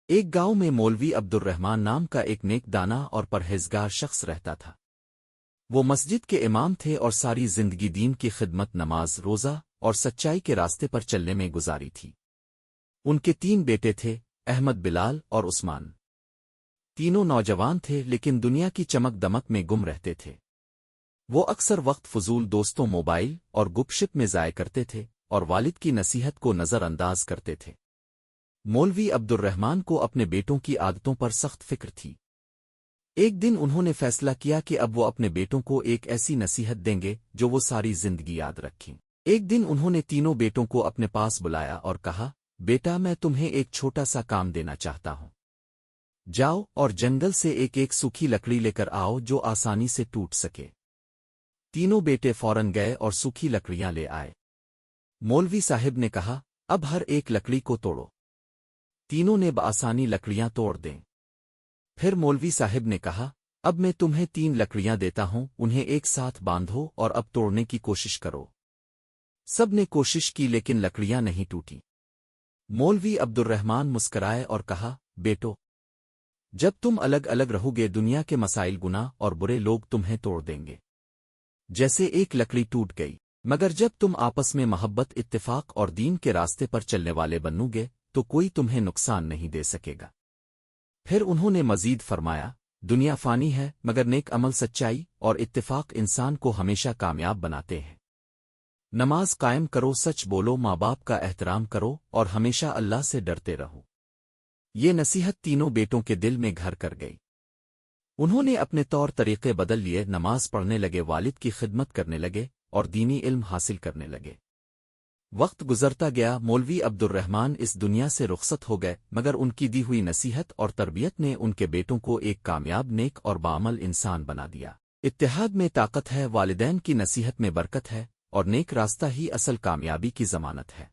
ایک گاؤں میں مولوی عبدالرحمن نام کا ایک نیک دانا اور پرہیزگار شخص رہتا تھا۔ وہ مسجد کے امام تھے اور ساری زندگی دین کی خدمت، نماز، روزہ اور سچائی کے راستے پر چلنے میں گزاری تھی۔ ان کے 3 بیٹے تھے، احمد، بلال اور عثمان۔ تینوں نوجوان تھے لیکن دنیا کی چمک دمک میں گم رہتے تھے۔ وہ اکثر وقت فضول دوستوں، موبائل اور گپ شپ میں ضائع کرتے تھے اور والد کی نصیحت کو نظر انداز کرتے تھے۔ مولوی عبدالرحمن کو اپنے بیٹوں کی عادتوں پر سخت فکر تھی۔ ایک دن انہوں نے فیصلہ کیا کہ اب وہ اپنے بیٹوں کو ایک ایسی نصیحت دیں گے جو وہ ساری زندگی یاد رکھیں۔ ایک دن انہوں نے تینوں بیٹوں کو اپنے پاس بلایا اور کہا، بیٹا، میں تمہیں ایک چھوٹا سا کام دینا چاہتا ہوں۔ جاؤ اور جنگل سے ایک سوکھی لکڑی لے کر آؤ جو آسانی سے ٹوٹ سکے۔ تینوں بیٹے فوراً گئے اور سوکھی لکڑیاں لے آئے۔ مولوی صاحب نے کہا، اب ہر ایک لکڑی کو توڑو۔ تینوں نے بآسانی لکڑیاں توڑ دیں۔ پھر مولوی صاحب نے کہا، اب میں تمہیں 3 لکڑیاں دیتا ہوں، انہیں ایک ساتھ باندھو اور اب توڑنے کی کوشش کرو۔ سب نے کوشش کی لیکن لکڑیاں نہیں ٹوٹیں۔ مولوی عبدالرحمن مسکرائے اور کہا، بیٹو، جب تم الگ الگ رہو گے دنیا کے مسائل، گناہ اور برے لوگ تمہیں توڑ دیں گے جیسے ایک لکڑی ٹوٹ گئی، مگر جب تم آپس میں محبت، اتفاق اور دین کے راستے پر چلنے والے بنو گے تو کوئی تمہیں نقصان نہیں دے سکے گا۔ پھر انہوں نے مزید فرمایا، دنیا فانی ہے مگر نیک عمل، سچائی اور اتفاق انسان کو ہمیشہ کامیاب بناتے ہیں۔ نماز قائم کرو، سچ بولو، ماں باپ کا احترام کرو اور ہمیشہ اللہ سے ڈرتے رہو۔ یہ نصیحت تینوں بیٹوں کے دل میں گھر کر گئی۔ انہوں نے اپنے طور طریقے بدل لیے، نماز پڑھنے لگے، والد کی خدمت کرنے لگے اور دینی علم حاصل کرنے لگے۔ وقت گزرتا گیا، مولوی عبدالرحمن اس دنیا سے رخصت ہو گئے، مگر ان کی دی ہوئی نصیحت اور تربیت نے ان کے بیٹوں کو ایک کامیاب، نیک اور باعمل انسان بنا دیا۔ اتحاد میں طاقت ہے، والدین کی نصیحت میں برکت ہے اور نیک راستہ ہی اصل کامیابی کی ضمانت ہے۔